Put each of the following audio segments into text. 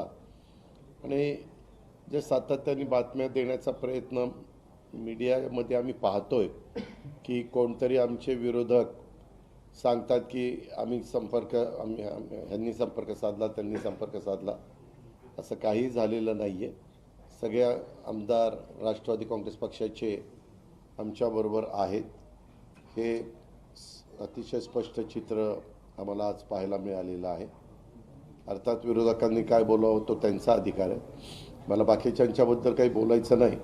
आणि जे सातत्याने बातम्या देण्याचा प्रयत्न मीडियामध्ये आम्ही पाहतोय की कोणतरी आमचे विरोधक सांगतात की ह्यांनी संपर्क साधला, त्यांनी संपर्क साधला. असं काही झालेलं नाही आहे. सगळ्या आमदार राष्ट्रवादी काँग्रेस पक्षाचे आमच्याबरोबर आहेत. हे अतिशय स्पष्ट चित्र आम्हाला आज पाहायला मिळालेलं आहे. अर्थात विरोधकांनी काय बोलावं तो त्यांचा अधिकार आहे. मला बाकीच्यांच्याबद्दल काही बोलायचं नाही,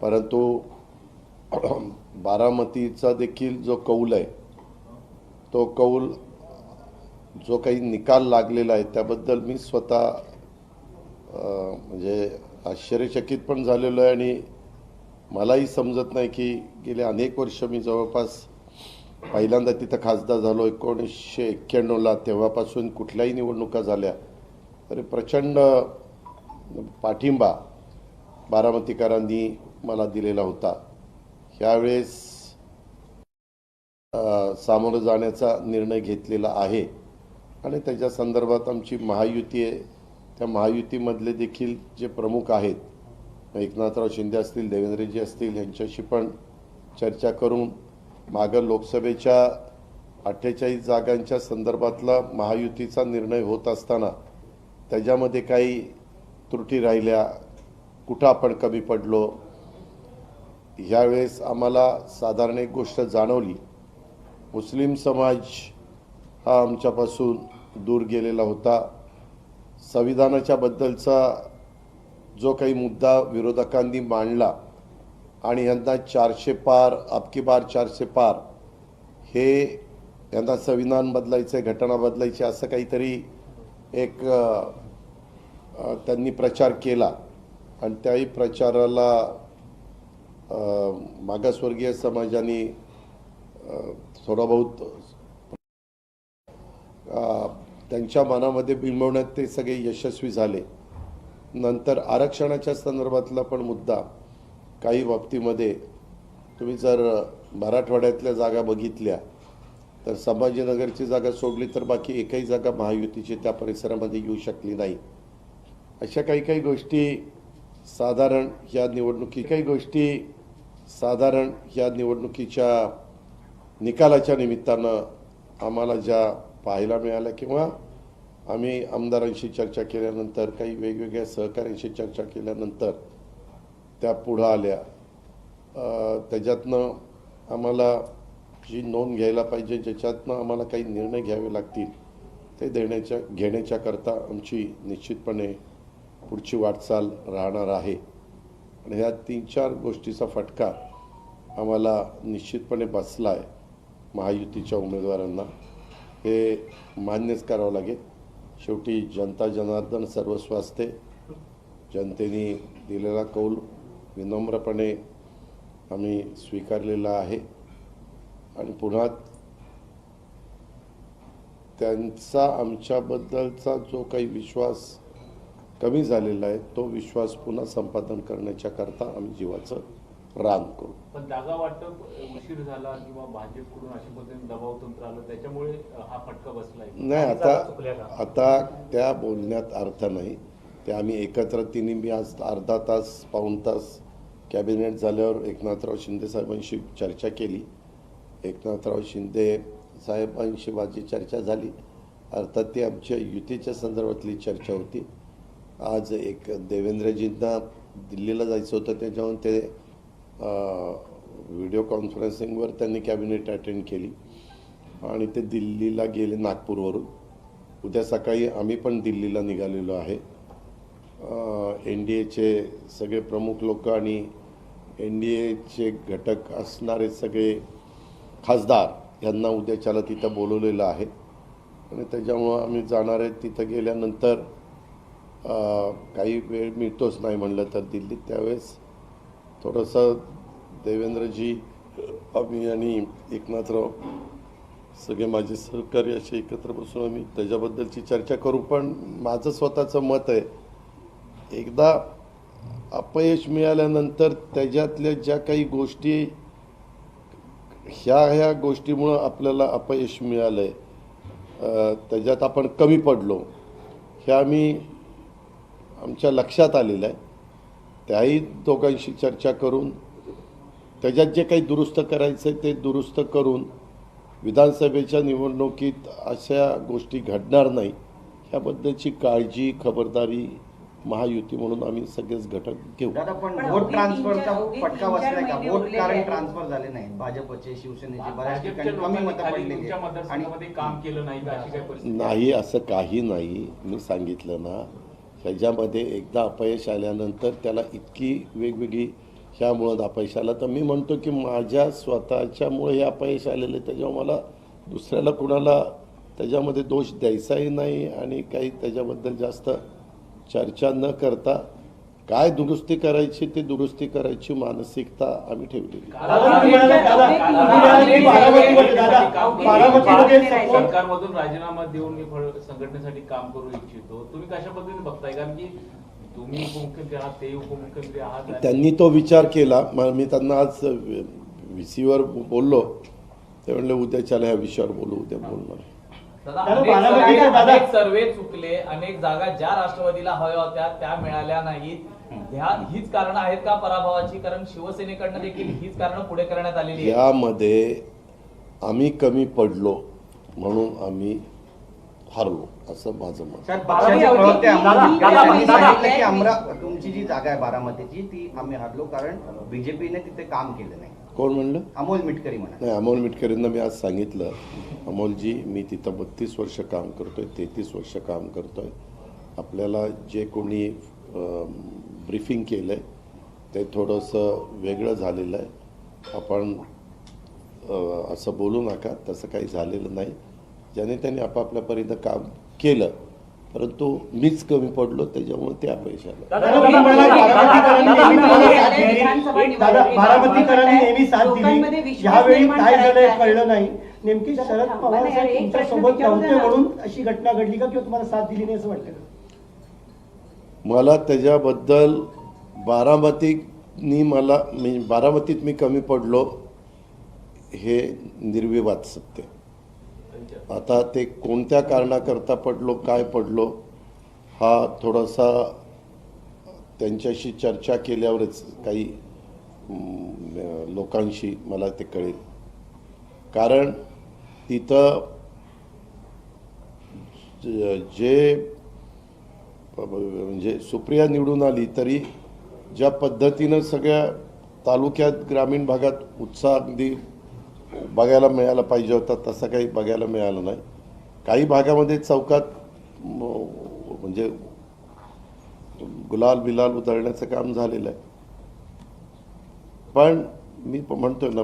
परंतु बारामतीचा देखील जो कौल आहे, तो कौल जो काही निकाल लागलेला आहे त्याबद्दल मी स्वतः म्हणजे आश्चर्यचकित पण झालेलो आहे. आणि मलाही समजत नाही की गेले अनेक वर्ष मी जवळपास पहिल्यांदा तिथं खासदार झालो 1991ला, तेव्हापासून कुठल्याही निवडणुका झाल्या तरी प्रचंड पाठिंबा बारामतीकरांनी मला दिलेला होता. यावेळेस सामोरं जाण्याचा निर्णय घेतलेला आहे आणि त्याच्या संदर्भात आमची महायुती आहे. त्या महायुतीमधले देखील जे प्रमुख आहेत, एकनाथराव शिंदे असतील, देवेंद्रजी असतील, यांच्याशी पण चर्चा करून मागं लोकसभेच्या 48 जागांच्या संदर्भातला महायुतीचा निर्णय होत असताना त्याच्यामध्ये काही त्रुटी राहिल्या, कुठं आपण कमी पडलो, ह्यावेळेस आम्हाला साधारण एक गोष्ट जाणवली. मुस्लिम समाज हा आमच्यापासून दूर गेलेला होता. संविधानाच्या बद्दलचा जो काही मुद्दा विरोधकांनी मांडला आणि यांना 400 पार, अबकी बार 400 पार, हे यांना संविधान बदलायचं, घटना बदलायची, असं काहीतरी एक त्यांनी प्रचार केला. आणि त्याही प्रचाराला मागासवर्गीय समाजाने थोडा बहुत त्यांच्या मनामध्ये बिंबवण्यात ते सगळे यशस्वी झाले. नंतर आरक्षणाच्या संदर्भातला पण मुद्दा काही बाबतीमध्ये तुम्ही जर मराठवाड्यातल्या जागा बघितल्या तर संभाजीनगरची जागा सोडली तर बाकी एकही जागा महायुतीची त्या परिसरामध्ये येऊ शकली नाही. अशा काही गोष्टी साधारण ह्या निवडणुकीच्या निकालाच्या निमित्तानं आम्हाला ज्या पाहायला मिळाल्या किंवा आम्ही आमदारांशी चर्चा केल्यानंतर, काही वेगवेगळ्या सहकाऱ्यांशी चर्चा केल्यानंतर त्या पुढं आल्या, त्याच्यातनं आम्हाला जी नोंद घ्यायला पाहिजे, ज्याच्यातनं आम्हाला काही निर्णय घ्यावे लागतील ते घेण्याच्याकरता आमची निश्चितपणे पुढची वाटचाल राहणार आहे. आणि ह्या 3-4 गोष्टीचा फटका आम्हाला निश्चितपणे बसला आहे. महायुतीच्या उमेदवारांना हे मान्यच करावं लागेल. शेवटी जनता जनार्दन सर्वस्व असते. जनतेने दिलेला कौल विनम्रपणे आम्ही स्वीकारलेला आहे आणि पुन्हा त्यांचा आमच्याबद्दलचा जो काही विश्वास कमी झालेला आहे तो विश्वास पुन्हा संपादन करण्याच्या करता आम्ही जीवाचं रान करू. पण जागा वाटप उशीर झाला किंवा भाजपकडून अशा पद्धतीने दबाव तंत्र आलं त्याच्यामुळे हा फटका बसलाय नाही. आता त्या बोलण्यात अर्थ नाही. ते आम्ही एकत्र मी आज अर्धा तास, पाऊण तास कॅबिनेट झाल्यावर एकनाथराव शिंदे साहेबांशी चर्चा केली. एकनाथराव शिंदे साहेबांशी माझी चर्चा झाली. अर्थात ती आमच्या युतीच्या संदर्भातली चर्चा होती. आज एक देवेंद्रजींना दिल्लीला जायचं होतं, त्याच्यावर ते व्हिडिओ कॉन्फरन्सिंगवर त्यांनी कॅबिनेट अटेंड केली आणि ते दिल्लीला गेले नागपूरवरून. उद्या सकाळी आम्ही पण दिल्लीला निघालेलो आहे. NDAचे सगळे प्रमुख लोक आणि NDAचे घटक असणारे सगळे खासदार यांना उद्याच्याला तिथं बोलवलेलं आहे आणि त्याच्यामुळं आम्ही जाणार आहे. तिथं गेल्यानंतर काही वेळ मिळतोच नाही म्हणलं तर दिल्लीत, त्यावेळेस थोडंसं देवेंद्रजी, आम्ही आणि एकनाथराव सगळे माझे सहकारी असे एकत्र बसून आम्ही त्याच्याबद्दलची चर्चा करू. पण माझं स्वतःचं मत आहे, एकदा अपयश मिळाल्यानंतर त्याच्यातल्या ज्या काही गोष्टी ह्या गोष्टीमुळं आपल्याला अपयश मिळालं आहे, त्याच्यात आपण कमी पडलो, हे आम्ही आमच्या लक्षात आलेलं आहे. त्याही दोघांशी चर्चा करून त्याच्यात जे काही दुरुस्त करायचं आहे ते दुरुस्त करून विधानसभेच्या निवडणुकीत अशा गोष्टी घडणार नाही ह्याबद्दलची काळजी खबरदारी महायुती म्हणून आम्ही सगळेच घटक घेऊ. दादा पण पण वोट अवघे ट्रान्सफरचा तीन फटका चार बसलाय का? महिने वोट उरलेले कारण आहेत. ट्रान्सफर झाले नाही. भाजपचे शिवसेनेचे बऱ्याच भाजपच्या ठिकाणी कमी लोकांनी मतं खाली पडलेली तुमच्या आहेत. आणि मतदारसंघामध्ये काम केलं नाही का अशी काही परिस्थिती नाही असं काही नाही. मी सांगितलं ना ह्याच्यामध्ये एकदा अपयश आल्यानंतर त्याला इतकी वेगवेगळी ह्यामुळं अपयश आलं तर मी म्हणतो की माझ्या स्वतःच्यामुळे हे अपयश आलेलं आहे. त्याच्यामुळे मला दुसऱ्याला कुणाला त्याच्यामध्ये दोष द्यायचाही नाही आणि काही त्याच्याबद्दल जास्त चर्चा न करता काय दुरुस्ती करायची ते दुरुस्ती करायची मानसिकता आम्ही ठेवलेली. सरकारमधून राजीनामा देऊन मी संघटनेसाठी काम करू इच्छितो. तुम्ही कशा पद्धतीने बघताय? कारण की तुम्ही उपमुख्यमंत्री आहात, ते उपमुख्यमंत्री आहात. त्यांनी तो विचार केला. मी त्यांना आज VC वर बोललो ते म्हणले उद्याच्याला ह्या विषयावर बोलू, उद्या बोलणार. अनेक सर्वे चुकले, अनेक जागा ज्या राष्ट्रवादीला हव्या होत्या त्या मिळाल्या नाहीत. हीच कारण आहेत का पराभवाची? कारण शिवसेनेकडनं देखील हीच कारण पुढे करण्यात आलेली आहेत. यामध्ये आम्ही कमी पडलो म्हणून आम्ही हरलो असं माझं मत. सर, पक्षाचे प्रवक्ते त्यांनी सांगितलं की तुमची जी जागा आहे बारामतीची ती आम्ही हरलो कारण बीजेपीने तिथे काम केलं नाही. कोण म्हणलं? अमोल मिटकरी म्हणा. नाही, अमोल मिटकरींना मी आज सांगितलं, अमोलजी मी तिथं 32 वर्ष काम करतोय, 33 वर्ष काम करतोय. आपल्याला जे कोणी ब्रीफिंग केलं आहे ते थोडंसं वेगळं झालेलं आहे. आपण असं बोलू नका, तसं काही झालेलं नाही. ज्याने त्यांनी आपापल्यापर्यंत काम केलं परंतु मीच कमी पडलो त्याच्यामुळे ते अपयश आलं. बारामतीकरांनी नेहमी साथ दिली. यावेळी काय झालंय कळलं नाही. नेमकी शरद पवार साहेब तुमच्या सोबत नव्हते म्हणून अशी घटना घडली का किंवा तुम्हाला साथ दिली नाही असं वाटतं का? मला त्याच्याबद्दल बारामतीत मी कमी पडलो हे निर्विवाद सत्य. आता ते कोणत्या कारणाकरता पडलो, काय पडलो हा थोडासा त्यांच्याशी चर्चा केल्यावरच काही लोकांशी मला ते कळेल. कारण तिथं जे म्हणजे सुप्रिया निवडून आली तरी ज्या पद्धतीनं सगळ्या तालुक्यात ग्रामीण भागात उत्साह अगदी बघायला मिळायला पाहिजे होता तसं काही बघायला मिळालं नाही. काही भागामध्ये चौकात म्हणजे गुलाल बिलाल उधळण्याचं काम झालेलं आहे. पण मी म्हणतोय ना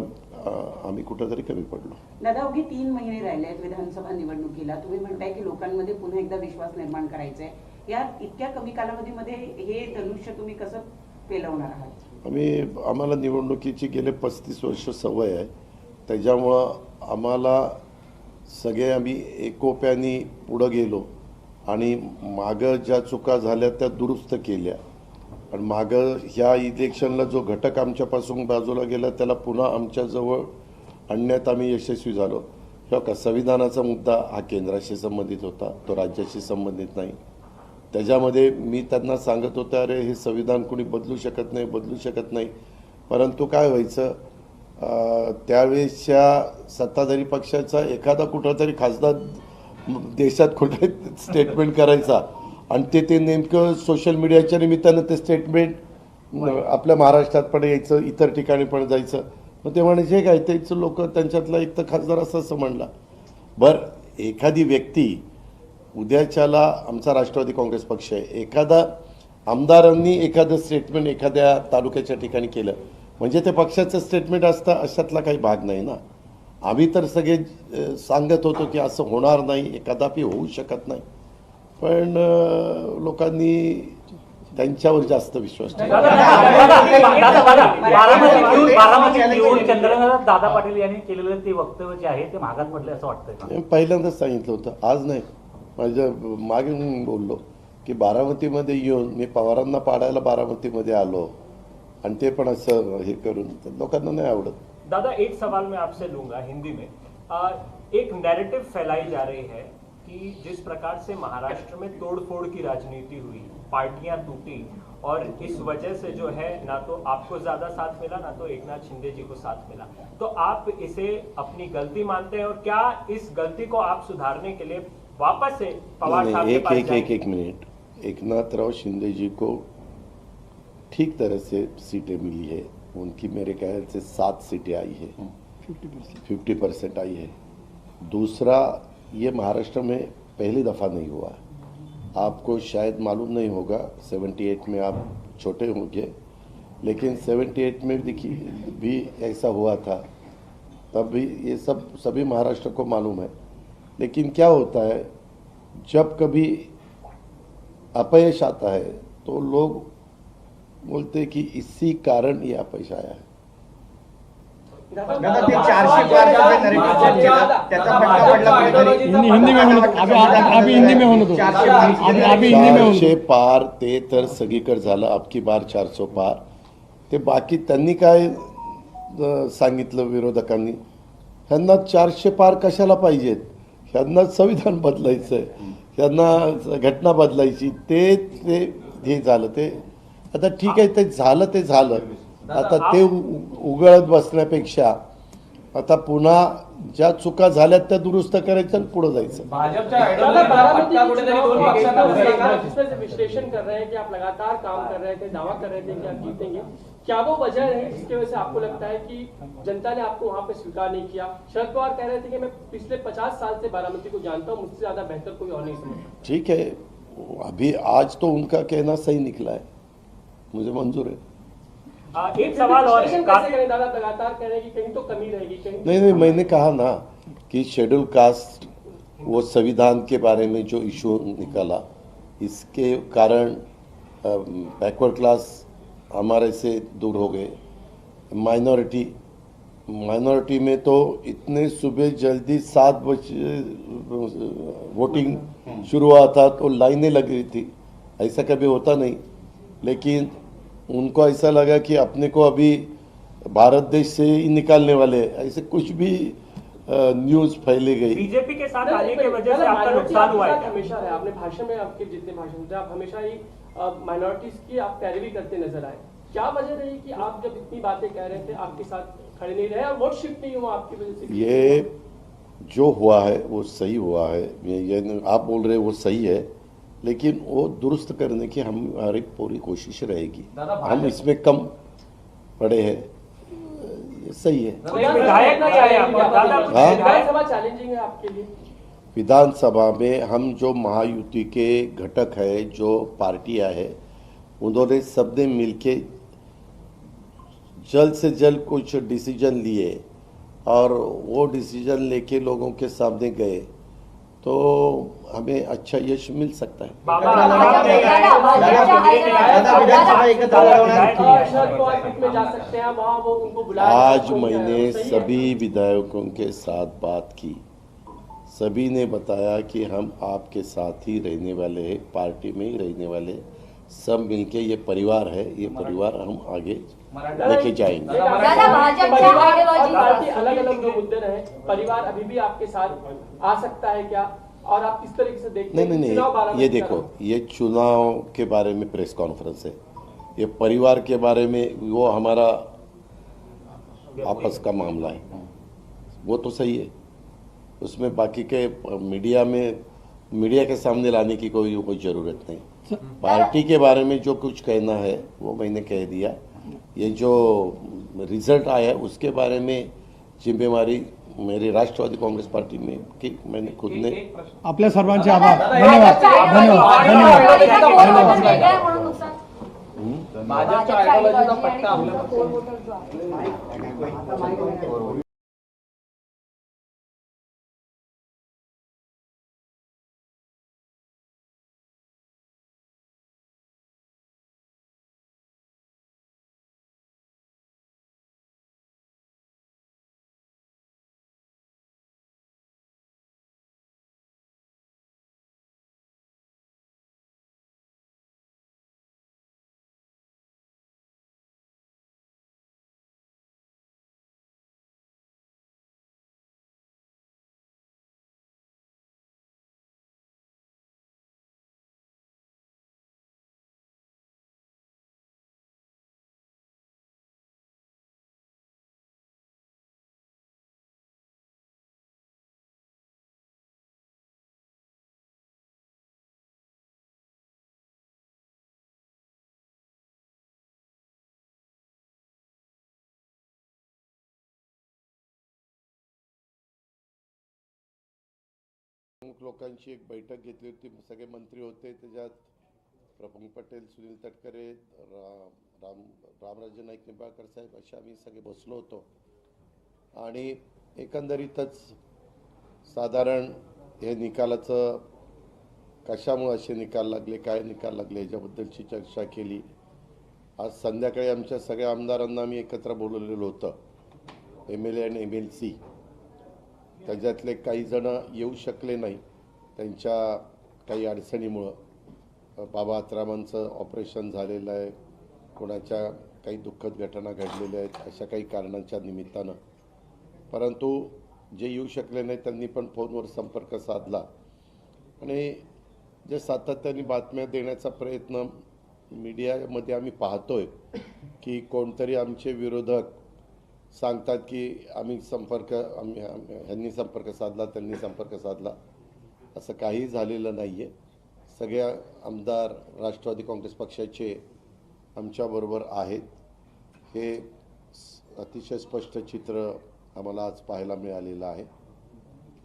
आम्ही कुठंतरी कमी पडलो. दादा, अवघे 3 महिने राहिले आहेत विधानसभा निवडणुकीला. तुम्ही म्हणताय की लोकांमध्ये पुन्हा एकदा विश्वास निर्माण करायचा आहे. या इतक्या कमी कालावधीमध्ये हे धनुष्य तुम्ही कसं पेलवणार आहात? आम्हाला निवडणुकीची गेले 35 वर्ष सवय आहे. त्याच्यामुळं आम्हाला सगळे आम्ही एकोप्याने पुढं गेलो आणि मागं ज्या चुका झाल्या त्या दुरुस्त केल्या आणि मागं ह्या इलेक्शनला जो घटक आमच्यापासून बाजूला गेला त्याला पुन्हा आमच्याजवळ आणण्यात आम्ही यशस्वी झालो. का संविधानाचा मुद्दा हा केंद्राशी संबंधित होता, तो राज्याशी संबंधित नाही. त्याच्यामध्ये मी त्यांना सांगत होतो अरे हे संविधान कोणी बदलू शकत नाही. परंतु काय व्हायचं त्यावेळेसच्या सत्ताधारी पक्षाचा एखादा कुठंतरी खासदार देशात कुठे स्टेटमेंट करायचा आणि ते नेमकं सोशल मीडियाच्या निमित्तानं ते स्टेटमेंट आपल्या महाराष्ट्रात पण यायचं, इतर ठिकाणी पण जायचं. मग ते म्हणायचे काय तेच लोक त्यांच्यातला एक तर खासदार असं म्हणला. बरं, एखादी व्यक्ती उद्याच्याला आमचा राष्ट्रवादी काँग्रेस पक्ष आहे, एखादा आमदारांनी एखादं स्टेटमेंट एखाद्या तालुक्याच्या ठिकाणी केलं म्हणजे ते पक्षाचं स्टेटमेंट असतं अशातला काही भाग नाही ना. आम्ही तर सगळे सांगत होतो की असं होणार नाही, कदापि होऊ शकत नाही. पण लोकांनी त्यांच्यावर जास्त विश्वास ठेवला. दादा पाटील यांनी केलेलं ते वक्तव्य जे आहे ते महागात पडले असं वाटतंय? पहिल्यांदाच सांगितलं होतं, आज नाही. माझ्या मागे मी बोललो की बारामतीमध्ये येऊन मी पवारांना पाडायला बारामतीमध्ये आलो आणि ते पण असं हे करून लोकांना नाही आवडत. दादा, एक सवाल मैं आपसे लूंगा हिंदी में. एक नैरेटिव फैलाई जा रही है कि जिस प्रकार से महाराष्ट्र में तोड़फोड़ की राजनीति हुई, पार्टियां टूटी और इस वजह से जो है ना तो आपको ज्यादा साथ मिला ना तो एकनाथ शिंदे जी को साथ मिला, तो आप इसे अपनी गलती मानते हैं और क्या इस गलती को आप सुधारने के लिए वापस से पवार साहब के एक पास एक एक जाएंगे? एक मिनट, एकनाथ राव शिंदे जी को ठीक तरह से सीटें मिली है। उनकी मेरे ख्याल से 7 सीटें आई है, 50% आई है। दूसरा, ये महाराष्ट्र में पहली दफ़ा नहीं हुआ। आपको शायद मालूम नहीं होगा, 78 में आप छोटे होंगे, लेकिन 78 में देखिए भी ऐसा हुआ था, तब भी ये सब सभी महाराष्ट्र को मालूम है। लेकिन क्या होता है, जब कभी अपयश आता है तो लोग बोलते हैं कि इसी कारण ये अपयश आया है। दादा, ते 400 पार जे narrative केलं, त्याचा फटका पडला कुठेतरी. हिंदी में होणं होतं. अभी हिंदी में होणं होतं. 400 पार अभी हिंदी में होणं 400 पार ते तर सगळीकडे झालं, अबकी बार 400 पार. ते बाकी त्यांनी काय सांगितलं विरोधकांनी, ह्यांना 400 पार कशाला पाहिजेत, ह्यांना संविधान बदलायचं आहे, ह्यांना घटना बदलायची, ते ते हे झालं. ते आता ठीक आहे, ते झालं. आता ते उघडत बसण्यापेक्षा आता पुन्हा ज्या चुका झाल्यात त्या दुरुस्त करायचं आणि पुढे जायचं. भाजपच्या आयडियोलॉजीला फटका कुठेतरी दोन पक्षांना बसला. जिसमें विश्लेषण कर रहे हैं कि आप लगातार काम कर रहे थे, दावा कर रहे थे कि आप जीतेंगे, क्या वो वजह है जिसकी वजह से आपको लगता है कि जनता ने आपको वहां पे स्वीकार नहीं किया? शरद पवार कह रहे थे कि मैं पिछले 50 साल से बारामती को जानता हूं, मुझसे ज्यादा बेहतर कोई और नहीं समझता। ठीक है, अभी आज तो उनका कहना सही निकला है, मुझे मंजूर है. एक सवाल और है, विश्लेषण कैसे करें दादा? लगातार कह रहे हैं कि कहीं तो कमी रहेगी, कहीं नहीं, मैंने कहा ना कि शेड्यूल कास्ट, वो संविधान के बारे में जो इशू निकाला, इसके कारण बैकवर्ड क्लास हमारे से दूर हो गए. माइनॉरिटी में तो इतने सुबह जल्दी 7 बजे वोटिंग शुरू हुआ था तो लाइनें लग रही थी, ऐसा कभी होता नहीं. लेकिन उनको ऐसा लगा कि अपने को अभी भारत देश से ही निकालने वाले हैं, ऐसे कुछ भी न्यूज़ फैली गई. बीजेपी के साथ आने की वजह से आपका नुकसान हुआ है क्या? हमेशा है, आपने भाषण में, आपके जितने भाषण थे, आप हमेशा ही माइनॉरिटीज की आप पैरवी करते नजर आए. क्या वजह रही कि आप जब इतनी बातें कह रहे थे आपके साथ खड़े नहीं रहे और वोट शिफ्ट नहीं हुआ आपकी वजह से? ये जो हुआ है वो सही हुआ है, ये आप बोल रहे हो वो सही है, लेकिन वो दुरुस्त करने की हमारी पूरी कोशिश रहेगी. हम इसमें कम पड़े हैं, ये सही है. विधायक नहीं आए आप, दादा कुछ हाँ? विधानसभा चैलेंजिंग है आपके लिए? विधानसभा में हम जो महायुति के घटक है, जो पार्टियां है, उन्होंने सबने मिलके जल्द से जल्द कुछ डिसीजन लिए और वो डिसीजन लेके लोगों के सामने गए तो हमें अच्छा यश मिल सकता है. शरद पवार ग्रुप में जा सकते हैं वहाँ, वो उनको बुलाया? आज मैंने सभी विधायकों के साथ बात की, सभी ने बताया कि हम आपके साथ ही रहने वाले हैं, पार्टी में ही रहने वाले, सब मिलके ये परिवार है, ये परिवार हम आगे लेके जाएंगे. पार्टी अलग अलग जो मुद्दे रहे, परिवार अभी भी आपके साथ आ सकता है क्या? और आप किस तरीके से देखते हैं? नहीं, ये देखो, ये चुनाव के बारे में प्रेस कॉन्फ्रेंस है, ये परिवार के बारे में वो हमारा आपस का मामला है, वो तो सही है. उसमें बाकी के मीडिया के सामने लाने की कोई ज़रूरत नहीं. पार्टी के बारे में जो कुछ कहना है वो मैंने कह दिया. ये जो रिजल्ट आया है उसके बारे में जिम्मेवारी मेरी राष्ट्रवादी काँग्रेस पार्टी में की मैंने खुद ने. आपल्या सर्वांचे आभार. धन्यवाद. भाजपच्या आयडियोलॉजीचा फटका आपल्या प्रमुख लोकांची एक बैठक घेतली होती, सगळे मंत्री होते. त्याच्यात प्रफुल्ल पटेल, सुनील तटकरे, रामराजे नाईक निंबाळकर साहेब असे आम्ही सगळे बसलो होतो. आणि एकंदरीतच साधारण हे निकालाचं कशामुळे असे निकाल लागले, काय निकाल लागले याच्याबद्दलची चर्चा केली. आज संध्याकाळी आमच्या सगळ्या आमदारांना आम्ही एकत्र बोलवलेलं होतं, MLA आणि MLC. त्याच्यातले काही जण येऊ शकले नाही, त्यांच्या काही अडचणीमुळं. बाबा आत्रामांचं ऑपरेशन झालेलं आहे, कोणाच्या काही दुःखद घटना घडलेल्या आहेत, अशा काही कारणांच्या निमित्तानं. परंतु जे येऊ शकले नाही त्यांनी पण फोनवर संपर्क साधला आणि जे सातत्याने बातम्या देण्याचा प्रयत्न मीडियामध्ये आम्ही पाहतोय की कोणतरी आमचे विरोधक सांगतात की ह्यांनी संपर्क साधला, त्यांनी संपर्क साधला. असं काही झालेलं नाही आहे. सगळ्या आमदार राष्ट्रवादी काँग्रेस पक्षाचे आमच्याबरोबर आहेत. हे अतिशय स्पष्ट चित्र आम्हाला आज पाहायला मिळालेलं आहे.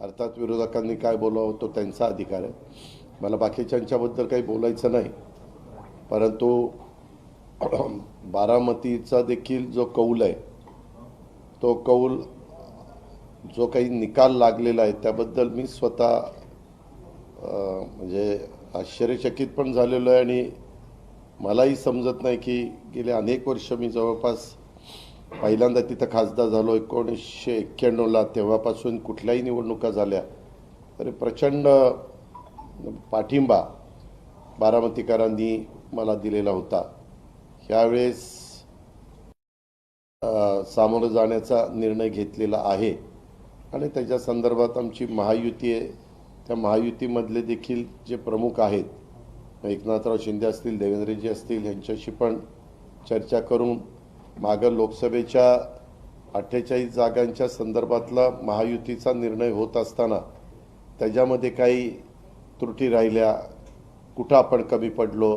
अर्थात विरोधकांनी काय बोलावं तो त्यांचा अधिकार आहे, मला बाकीच्यांच्याबद्दल काही बोलायचं नाही. परंतु बारामतीचा देखील जो कौल आहे, तो कौल जो काही निकाल लागलेला आहे त्याबद्दल मी स्वतः म्हणजे आश्चर्यचकित पण झालेलो आहे. आणि मलाही समजत नाही की गेले अनेक वर्ष मी जवळपास पहिल्यांदा तिथं खासदार झालो 1991ला, तेव्हापासून कुठल्याही निवडणुका झाल्या तरी प्रचंड पाठिंबा बारामतीकरांनी मला दिलेला होता. ह्यावेळेस सामोरं जाण्याचा निर्णय घेतलेला आहे आणि त्याच्या संदर्भात आमची महायुती आहे. त्या महायुतीमधले देखील जे प्रमुख आहेत, एकनाथराव शिंदे असतील, देवेंद्रजी असतील, यांच्याशी पण चर्चा करून मागं लोकसभेच्या 48 जागांच्या संदर्भातला महायुतीचा निर्णय होत असताना त्याच्यामध्ये काही त्रुटी राहिल्या, कुठं आपण कमी पडलो,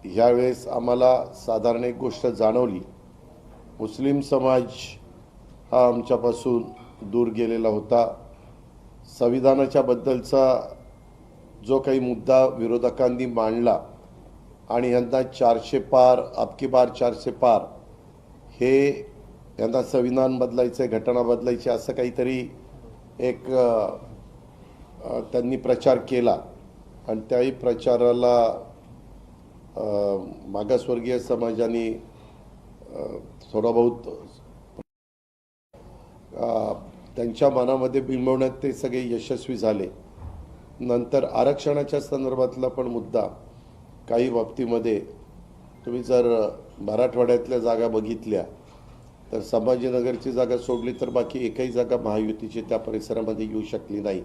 ह्यावेळेस आम्हाला साधारण एक गोष्ट जाणवली. मुस्लिम समाज हा आमच्यापासून दूर गेलेला होता. संविधानाच्या बद्दलचा जो काही मुद्दा विरोधकांनी मांडला आणि यांना 400 पार, अबकी बार 400 पार, हे यांना संविधान बदलायचं, घटना बदलायची, असं काहीतरी एक त्यांनी प्रचार केला. आणि त्याही प्रचाराला मागासवर्गीय समाजाने थोडा बहुत त्यांच्या मनामध्ये बिंबवण्यात ते सगळे यशस्वी झाले. नंतर आरक्षणाच्या संदर्भातला पण मुद्दा काही बाबतीमध्ये तुम्ही जर मराठवाड्यातल्या जागा बघितल्या तर संभाजीनगरची जागा सोडली तर बाकी एकही जागा महायुतीची त्या परिसरामध्ये येऊ शकली नाही.